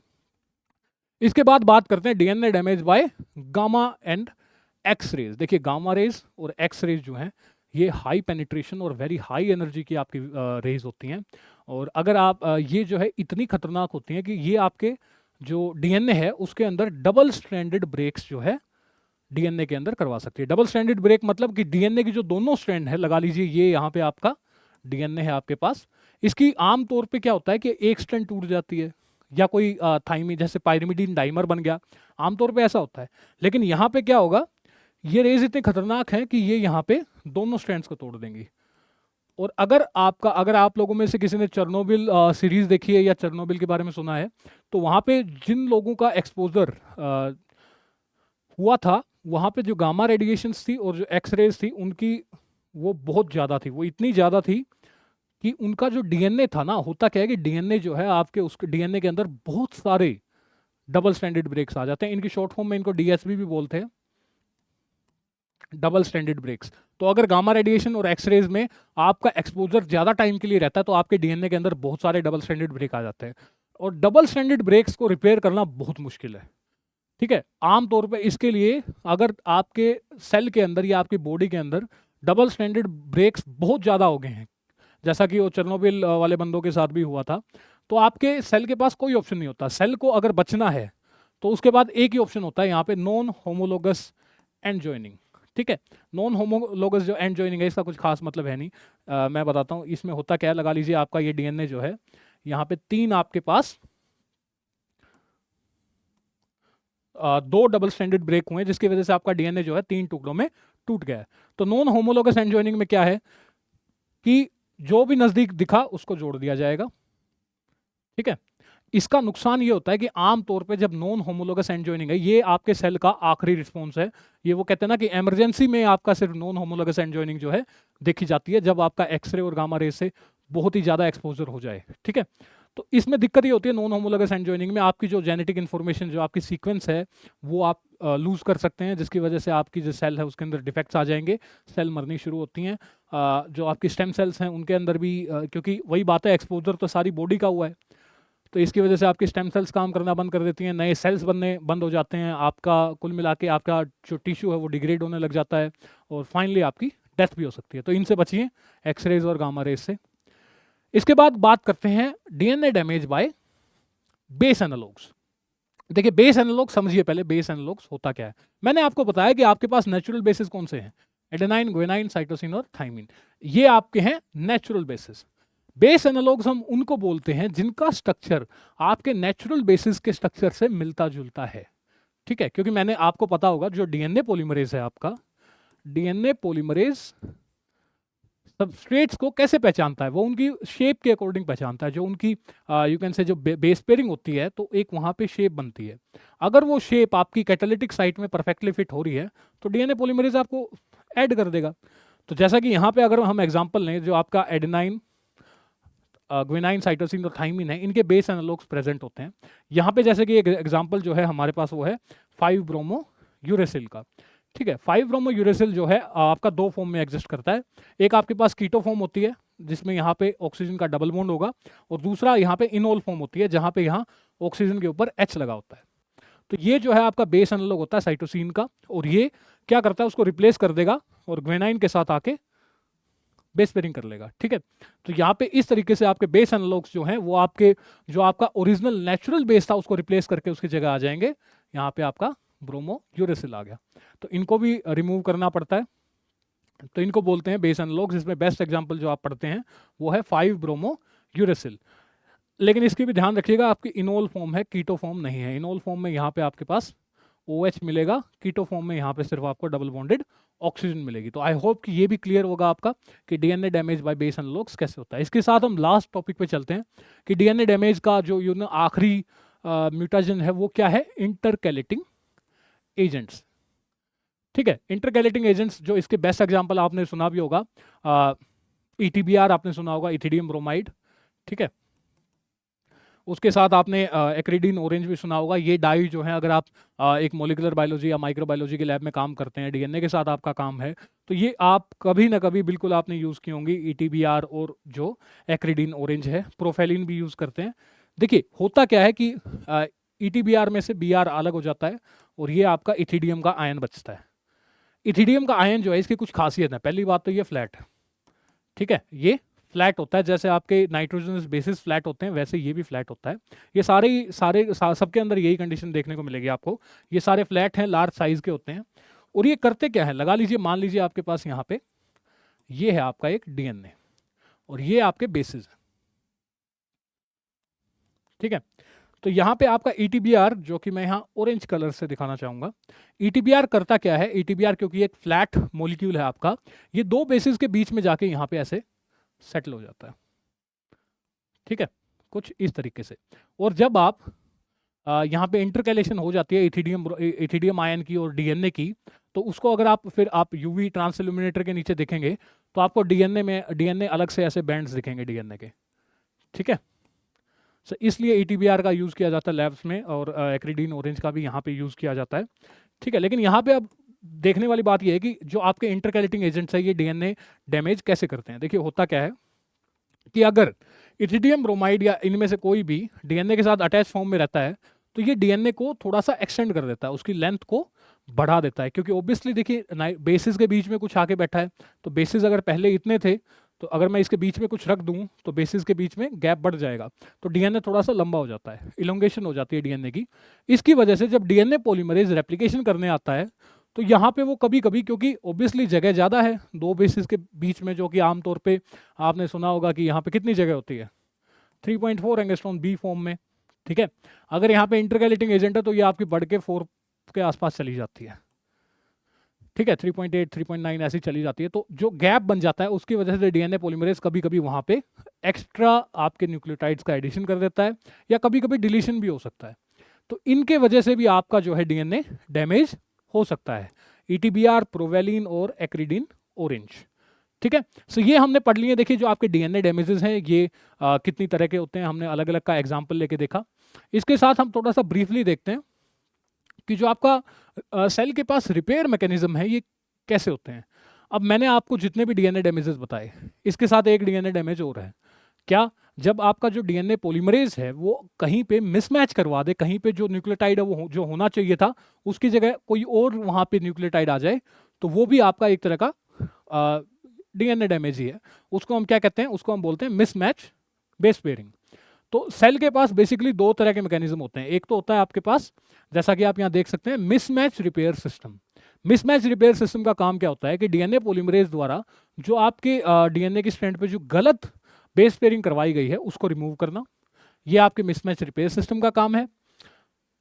इसके बाद बात करते हैं DNA damage by gamma and X rays. देखिए गामा रेज और एक्स रेज जो हैं, ये हाई पेनिट्रेशन और वेरी हाई एनर्जी की आपकी रेज होती हैं। और अगर आप ये जो है इतनी खतरनाक होती हैं कि ये आपके जो डीएनए है उसके अंदर डबल स्ट्रैंडेड ब्रेक्स जो है डीएनए के अंदर करवा सकती है। डबल स्ट्रैंडेड ब्रेक मतलब कि डीएनए की जो दोनों स्ट्रैंड है, लगा लीजिए ये यहाँ पे आपका डीएनए है आपके पास, इसकी आम तौर पे क्या होता है कि एक स्ट्रैंड टूट जाती है, या कोई थाइमीन जैसे पायरिमिडीन डाइमर बन गया, आमतौर पे ऐसा होता है। लेकिन यहाँ पे क्या होगा, ये रेज इतने खतरनाक हैं कि ये यहाँ पे दोनों स्ट्रैंड्स को तोड़ देंगी। और अगर आप लोगों में से किसी ने चेरनोबिल सीरीज देखी है या चेरनोबिल के बारे में सुना है, तो वहाँ पे जिन लोगों का एक्सपोजर हुआ था, वहाँ पे जो गामा रेडिएशंस थी और जो एक्स रेज थी उनकी वो बहुत ज़्यादा थी, वो इतनी ज़्यादा थी कि उनका जो डीएनए था ना, होता क्या है कि डीएनए जो है आपके, उसके डीएनए के अंदर बहुत सारे डबल स्टैंडर्ड ब्रेक्स आ जाते हैं। इनकी शॉर्ट फॉर्म में इनको डीएसबी भी बोलते हैं, डबल स्टैंडर्ड ब्रेक्स। तो अगर गामा रेडिएशन और एक्स रेज में आपका एक्सपोजर ज़्यादा टाइम के लिए रहता है तो आपके डीएनए के अंदर बहुत सारे डबल स्टैंडर्ड ब्रेक आ जाते हैं, और डबल स्टैंडर्ड ब्रेक्स को रिपेयर करना बहुत मुश्किल है। ठीक है, आमतौर पे इसके लिए अगर आपके सेल के अंदर या आपकी बॉडी के अंदर डबल स्टैंडर्ड ब्रेक्स बहुत ज़्यादा हो गए हैं, जैसा कि वो चेरनोबिल वाले बंदों के साथ भी हुआ था, तो आपके सेल के पास कोई ऑप्शन नहीं होता। सेल को अगर बचना है तो उसके बाद एक ही ऑप्शन होता है यहाँ पे, नॉन होमोलोगस एंड जॉइनिंग। ठीक है, नॉन होमोलोगस जो एंड जॉइनिंग है, इसका कुछ खास मतलब है नहीं, मैं बताता हूँ इसमें होता क्या है। लगा लीजिए आपका ये डीएनए जो है, यहाँ पे तीन आपके पास दो डबल स्टैंडर्ड ब्रेक हुए जिसकी वजह से आपका डीएनए जो है तीन टुकड़ों में टूट गया है। तो नॉन होमोलोगस एंड जॉइनिंग में क्या है कि जो भी नजदीक दिखा उसको जोड़ दिया जाएगा। ठीक है, इसका नुकसान ये होता है कि आमतौर पे जब नॉन होमोलोगस एंड जॉइनिंग है, ये आपके सेल का आखिरी रिस्पॉन्स है। ये वो कहते हैं ना कि इमरजेंसी में आपका सिर्फ नॉन होमोलोगस एंड जॉइनिंग जो है देखी जाती है, जब आपका एक्सरे और गामा रे से बहुत ही ज्यादा एक्सपोजर हो जाए। ठीक है, तो इसमें दिक्कत ये होती है नॉन होमोलॉगस एंड जॉइनिंग में, आपकी जो जेनेटिक इन्फॉर्मेशन, जो आपकी सीक्वेंस है, वो आप लूज कर सकते हैं, जिसकी वजह से आपकी जो सेल है उसके अंदर डिफेक्ट्स आ जाएंगे, सेल मरनी शुरू होती हैं। जो आपकी स्टेम सेल्स हैं उनके अंदर भी क्योंकि वही बात है, एक्सपोजर तो सारी बॉडी का हुआ है, तो इसकी वजह से आपकी स्टेम सेल्स काम करना बंद कर देती हैं, नए सेल्स बनने बंद हो जाते हैं, आपका कुल मिला के आपका जो टिश्यू है वो डिग्रेड होने लग जाता है, और फाइनली आपकी डेथ भी हो सकती है। तो इनसे बचिए, एक्सरेज और गामा रेज से। इसके बाद बात करते हैं DNA damage by base analogues. देखिए बेस एनालॉग समझिए पहले, बेस एनालॉग्स होता क्या है। मैंने आपको बताया कि आपके पास नेचुरल बेसिस कौन से हैं, एडेनाइन, ग्वानिन, साइटोसिन और थाइमिन, ये आपके हैं नेचुरल बेसिस। बेस एनालॉग्स हम उनको बोलते हैं जिनका स्ट्रक्चर आपके नेचुरल बेसिस के स्ट्रक्चर से मिलता जुलता है, ठीक है। क्योंकि मैंने आपको पता होगा जो डीएनए पॉलीमरेज है आपका, डीएनए पॉलीमरेज सबस्ट्रेट्स को कैसे पहचानता है, वो उनकी शेप के अकॉर्डिंग पहचानता है, जो उनकी यू कैन से जो बेस पेयरिंग होती है, तो एक वहाँ पे शेप बनती है। अगर वो शेप आपकी कैटालिटिक साइट में परफेक्टली फिट हो रही है तो डीएनए पॉलीमरेज आपको ऐड कर देगा। तो जैसा कि यहाँ पे अगर हम एग्जांपल लें, जो आपका एडेनाइन, ग्वानिन, साइटोसिन और थाइमिन है, इनके बेस एनालॉग्स प्रेजेंट होते हैं। यहाँ पे जैसे कि एक एग्जांपल जो है हमारे पास वो है 5 ब्रोमो यूरेसिल का, ठीक है। 5 ब्रोमो यूरेसिल जो है आपका दो फॉर्म में एग्जिस्ट करता है। एक आपके पास कीटो फॉर्म होती है जिसमें यहाँ पे ऑक्सीजन का डबल बॉन्ड होगा, और दूसरा यहाँ पे इनोल फॉर्म होती है जहाँ पे यहाँ ऑक्सीजन के ऊपर H लगा होता है। तो ये जो है आपका बेस एनालॉग होता है साइटोसिन का, और ये क्या करता है, उसको रिप्लेस कर देगा और ग्वानिन के साथ आके बेस पेयरिंग कर लेगा, ठीक है। तो यहाँ पे इस तरीके से आपके बेस एनालॉग्स जो हैं वो आपके जो आपका ओरिजिनल नेचुरल बेस था उसको रिप्लेस करके उसकी जगह आ जाएंगे। यहाँ पे आपका ब्रोमो यूरेसिल आ गया, तो इनको भी रिमूव करना पड़ता है, तो इनको बोलते हैं बेस एनालॉग्स। इसमें बेस्ट एग्जांपल जो आप पढ़ते हैं वो है 5 ब्रोमो यूरेसिल। लेकिन इसकी भी ध्यान रखिएगा, आपकी इनोल फॉर्म है, कीटो फॉर्म नहीं है। इनोल फॉर्म में यहाँ पे आपके पास OH मिलेगा, कीटो फॉर्म में यहाँ पे सिर्फ आपको डबल बॉन्डेड ऑक्सीजन मिलेगी। तो आई होप कि ये भी क्लियर होगा आपका कि DNA damage by base analogues कैसे होता है। इसके साथ हम लास्ट टॉपिक पे चलते हैं कि डीएनए डैमेज का जो आखिरी म्यूटेशन है वो क्या है, इंटरकैलेटिंग एजेंट्स, ठीक है। इंटरकैलेटिंग एजेंट्स जो इसके बेस्ट एग्जांपल आपने सुना भी होगा, ETBR आपने सुना होगा, इथिडियम ब्रोमाइड, ठीक है। उसके साथ आपने एक्रिडीन ऑरेंज भी सुना होगा। ये डाई जो है, अगर आप एक मोलिकुलर बायोलॉजी या माइक्रोबायोलॉजी के लैब में काम करते हैं, डीएनए के साथ आपका काम है, तो ये आप कभी ना कभी बिल्कुल आपने यूज़ की होंगी, ETBR और जो एक्रिडीन ऑरेंज है। प्रोफेलिन भी यूज़ करते हैं। देखिए होता क्या है कि ETBR में से BR अलग हो जाता है और ये आपका इथिडियम का आयन बचता है। इथिडियम का आयन जो है, इसकी कुछ खासियत है। पहली बात तो ये फ्लैट है, ठीक है, ये फ्लैट होता है। जैसे आपके नाइट्रोजनस बेसिस फ्लैट होते हैं वैसे ये भी फ्लैट होता है। ये सबके अंदर यही कंडीशन देखने को मिलेगी आपको। ये सारे फ्लैट हैं, लार्ज साइज के होते हैं। और ये करते क्या है, लगा लीजिए, मान लीजिए आपके पास यहाँ पे ये है आपका एक डीएनए और ये आपके बेसिस है, ठीक है। तो यहाँ पे आपका ETBR, जो कि मैं यहाँ ऑरेंज कलर से दिखाना चाहूंगा, ETBR करता क्या है, ETBR क्योंकि एक फ्लैट मॉलिक्यूल है आपका, ये दो बेसिस के बीच में जाके यहाँ पे ऐसे सेटल हो जाता है, ठीक है, कुछ इस तरीके से। और जब आप यहाँ पे इंटरकैलेशन हो जाती है इथिडियम आयन की और डीएनए की, तो उसको अगर आप यूवी ट्रांसइल्यूमिनेटर के नीचे देखेंगे तो आपको डीएनए अलग से ऐसे बैंड्स दिखेंगे डीएनए के, ठीक है। सो इसलिए ETBR का यूज़ किया जाता है लैब्स में, और एक्रिडीन ऑरेंज का भी यहाँ पे यूज़ किया जाता है, ठीक है। लेकिन यहाँ पे अब देखने वाली बात यह है कि जो आपके इंटरकैलेटिंग एजेंट्स है ये डीएनए डैमेज कैसे करते हैं। देखिए होता क्या है कि अगर इथिडियम ब्रोमाइड या इनमें से कोई भी डीएनए के साथ अटैच फॉर्म में रहता है तो ये डीएनए को थोड़ा सा एक्सटेंड कर देता है, उसकी लेंथ को बढ़ा देता है, क्योंकि ऑब्वियसली देखिए बेसिस के बीच में कुछ आके बैठा है, तो बेसिस अगर पहले इतने थे तो अगर मैं इसके बीच में कुछ रख दूं तो बेसिस के बीच में गैप बढ़ जाएगा, तो डीएनए थोड़ा सा लंबा हो जाता है, इलोंगेशन हो जाती है डीएनए की। इसकी वजह से जब डीएनए पॉलीमरेज रेप्लिकेशन करने आता है तो यहाँ पे वो कभी कभी, क्योंकि ऑब्वियसली जगह ज़्यादा है दो बेसिस के बीच में, जो कि आमतौर पे आपने सुना होगा कि यहाँ पे कितनी जगह होती है, 3.4 एंगस्ट्रॉम B फॉर्म में, ठीक है। अगर यहाँ पे इंटरकैलेटिंग एजेंट है तो ये आपकी बढ़ के 4 के आसपास चली जाती है, ठीक है, 3.8 3.9 ऐसी चली जाती है। तो जो गैप बन जाता है उसकी वजह से डीएनए पॉलीमरेज कभी कभी वहाँ पे एक्स्ट्रा आपके न्यूक्लियोटाइड्स का एडिशन कर देता है, या कभी कभी डिलीशन भी हो सकता है। तो इनके वजह से भी आपका जो है डीएनए डैमेज हो सकता है, ETBR, प्रोवेलिन और एक्रिडीन ऑरेंज, ठीक है। सो ये हमने पढ़ लिए। देखिए जो आपके डीएनए डैमेजेस हैं ये कितनी तरह के होते हैं, हमने अलग अलग का एग्जाम्पल लेके देखा। इसके साथ हम थोड़ा सा ब्रीफली देखते हैं कि जो आपका सेल के पास रिपेयर मैकेनिज्म है ये कैसे होते हैं। अब मैंने आपको जितने भी डीएनए डैमेजेस बताए, इसके साथ एक डीएनए डैमेज और है। क्या? जब आपका जो डीएनए पॉलीमरेज है वो कहीं पे मिसमैच करवा दे, कहीं पे जो न्यूक्लियोटाइड है वो जो होना चाहिए था उसकी जगह कोई और वहाँ पे न्यूक्लियोटाइड आ जाए, तो वो भी आपका एक तरह का डीएनए डैमेज ही है। उसको हम क्या कहते हैं? उसको हम बोलते हैं मिसमैच बेस पेयरिंग। तो सेल के पास बेसिकली दो तरह के मैकेनिज्म होते हैं। एक तो होता है आपके पास, जैसा कि आप यहाँ देख सकते हैं, mismatch repair system. Mismatch repair system का काम क्या होता है कि डीएनए पॉलीमरेज द्वारा जो आपके डीएनए की स्ट्रैंड पे जो गलत बेस पेयरिंग करवाई गई है उसको रिमूव करना, ये आपके मिसमैच रिपेयर सिस्टम का काम है।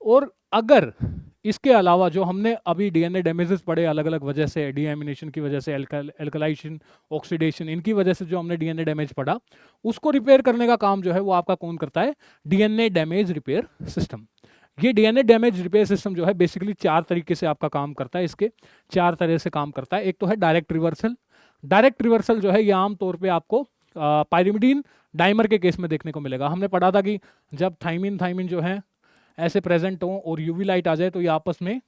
और अगर इसके अलावा जो हमने अभी डीएनए डैमेजेस पढ़े अलग अलग वजह से, डीएमिनेशन की वजह से, एल्कलाइजेशन, ऑक्सीडेशन, इनकी वजह से जो हमने डीएनए डैमेज पढ़ा, उसको रिपेयर करने का काम जो है वो आपका कौन करता है? DNA damage repair system. ये डीएनए डैमेज रिपेयर सिस्टम जो है बेसिकली 4 तरीके से आपका काम करता है। इसके 4 तरह से काम करता है। एक तो है डायरेक्ट रिवर्सल। डायरेक्ट रिवर्सल जो है ये आमतौर पर आपको पाइरिमिडीन डाइमर के केस में देखने को मिलेगा। हमने पढ़ा था कि जब थाइमिन जो है ऐसे प्रेजेंट हों और यूवी लाइट आ जाए तो ये आपस में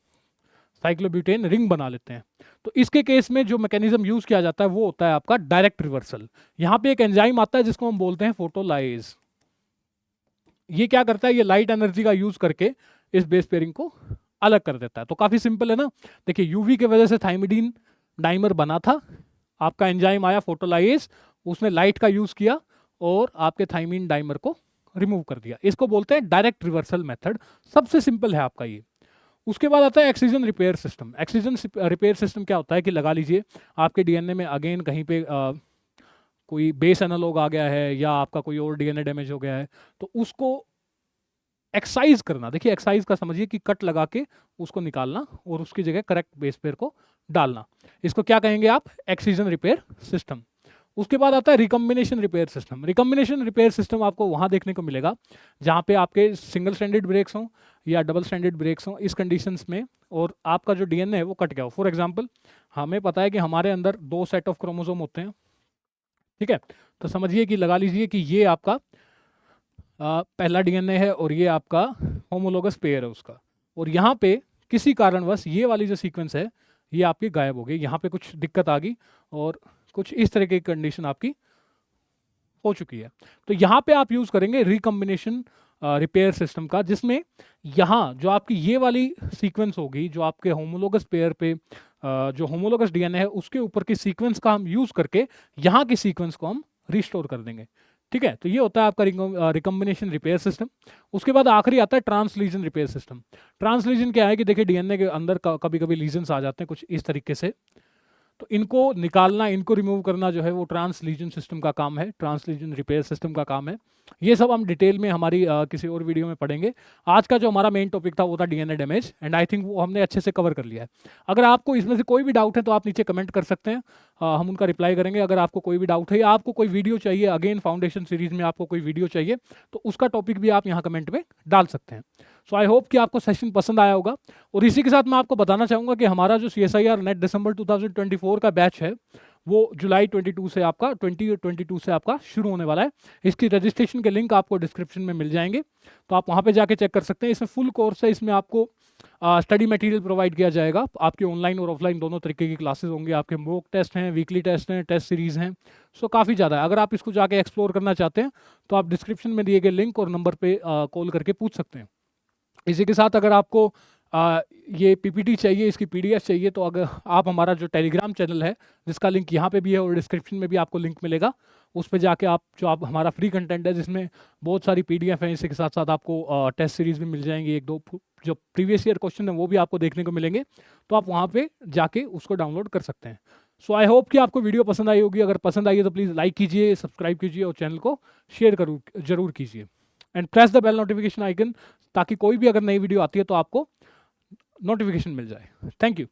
साइक्लोब्यूटेन रिंग बना लेते हैं। तो इसके केस में जो मैकेनिज्म यूज किया जाता है वो होता है आपका डायरेक्ट रिवर्सल। यहाँ पे एक एंजाइम आता है जिसको हम बोलते हैं फोटोलाइज। ये क्या करता है? ये लाइट एनर्जी का यूज करके इस बेस पेयरिंग को अलग कर देता है। तो काफी सिंपल है ना। देखिए यूवी की वजह से थाइमिडीन डाइमर बना था, आपका एंजाइम आया फोटोलाइज, उसने लाइट का यूज किया और आपके थाइमिन डाइमर को रिमूव कर दिया। इसको बोलते हैं डायरेक्ट रिवर्सल मेथड। सबसे सिंपल है आपका ये। उसके बाद आता है excision repair system. Excision repair system क्या होता है कि लगा लीजिए आपके डीएनए में अगेन कहीं पे कोई बेस एनालॉग आ गया है या आपका कोई और डीएनए डैमेज हो गया है, तो उसको एक्साइज करना। देखिए एक्साइज का समझिए कि कट लगा के उसको निकालना और उसकी जगह करेक्ट बेस पेयर को डालना। इसको क्या कहेंगे आप? Excision repair system. उसके बाद आता है recombination repair system. Recombination repair system आपको वहाँ देखने को मिलेगा जहाँ पे आपके सिंगल स्टैंडर्ड ब्रेक्स हों या डबल स्टैंडर्ड ब्रेक्स हों इस कंडीशंस में, और आपका जो डीएनए है वो कट गया हो। फॉर एग्जांपल हमें पता है कि हमारे अंदर 2 सेट ऑफ क्रोमोसोम होते हैं, ठीक है। तो समझिए कि लगा लीजिए कि ये आपका पहला डीएनए है और ये आपका होमोलोगस पेयर है उसका, और यहाँ पे किसी कारणवश ये वाली जो सीक्वेंस है ये आपकी गायब हो गई, यहाँ पे कुछ दिक्कत आ गई और कुछ इस तरह की कंडीशन आपकी हो चुकी है। तो यहाँ पे आप यूज करेंगे रिकम्बिनेशन रिपेयर सिस्टम का, जिसमें यहाँ जो आपकी ये वाली सीक्वेंस होगी जो आपके होमोलोगस पेयर पे जो होमोलोगस डीएनए है उसके ऊपर की सीक्वेंस का हम यूज करके यहाँ की सीक्वेंस को हम रिस्टोर कर देंगे, ठीक है। तो ये होता है आपका रिकम्बिनेशन रिपेयर सिस्टम। उसके बाद आखिरी आता है ट्रांसलीजन रिपेयर सिस्टम। ट्रांसलीजन क्या है कि देखिए डीएनए के अंदर कभी कभी लीजन्स आ जाते हैं कुछ इस तरीके से, तो इनको निकालना, इनको रिमूव करना जो है वो ट्रांसलीजन सिस्टम का काम है, ट्रांसलीजन रिपेयर सिस्टम का काम है। ये सब हम डिटेल में हमारी किसी और वीडियो में पढ़ेंगे। आज का जो हमारा मेन टॉपिक था वो था DNA damage, and I think वो हमने अच्छे से कवर कर लिया है। अगर आपको इसमें से कोई भी डाउट है तो आप नीचे कमेंट कर सकते हैं, हम उनका रिप्लाई करेंगे। अगर आपको कोई भी डाउट है या आपको कोई वीडियो चाहिए, अगेन फाउंडेशन सीरीज में आपको कोई वीडियो चाहिए तो उसका टॉपिक भी आप यहाँ कमेंट में डाल सकते हैं। सो आई होप कि आपको सेशन पसंद आया होगा। और इसी के साथ मैं आपको बताना चाहूँगा कि हमारा जो CSIR नेट दिसंबर 2024 का बैच है वो जुलाई 22 से आपका 2022 से आपका शुरू होने वाला है। इसकी रजिस्ट्रेशन के लिंक आपको डिस्क्रिप्शन में मिल जाएंगे, तो आप वहाँ पे जाके चेक कर सकते हैं। इसमें फुल कोर्स है, इसमें आपको स्टडी मटेरियल प्रोवाइड किया जाएगा, आपके ऑनलाइन और ऑफलाइन दोनों तरीके की क्लासेस होंगे, आपके मॉक टेस्ट हैं, वीकली टेस्ट हैं, टेस्ट सीरीज हैं। सो काफ़ी ज़्यादा है। अगर आप इसको जाके एक्सप्लोर करना चाहते हैं तो आप डिस्क्रिप्शन में दिए गए लिंक और नंबर पर कॉल करके पूछ सकते हैं। इसी के साथ अगर आपको ये PPT चाहिए, इसकी PDF चाहिए, तो अगर आप हमारा जो टेलीग्राम चैनल है जिसका लिंक यहाँ पे भी है और डिस्क्रिप्शन में भी आपको लिंक मिलेगा, उस पर जाके आप हमारा फ्री कंटेंट है जिसमें बहुत सारी PDF हैं, इसी के साथ साथ आपको टेस्ट सीरीज भी मिल जाएंगी, 1-2 जो प्रीवियस ईयर क्वेश्चन है वो भी आपको देखने को मिलेंगे, तो आप वहाँ पर जाके उसको डाउनलोड कर सकते हैं। सो आई होप कि आपको वीडियो पसंद आई होगी। अगर पसंद आई है तो प्लीज़ लाइक कीजिए, सब्सक्राइब कीजिए और चैनल को शेयर जरूर कीजिए, and press the bell notification icon, ताकि कोई भी अगर नई वीडियो आती है तो आपको नोटिफिकेशन मिल जाए। Thank you.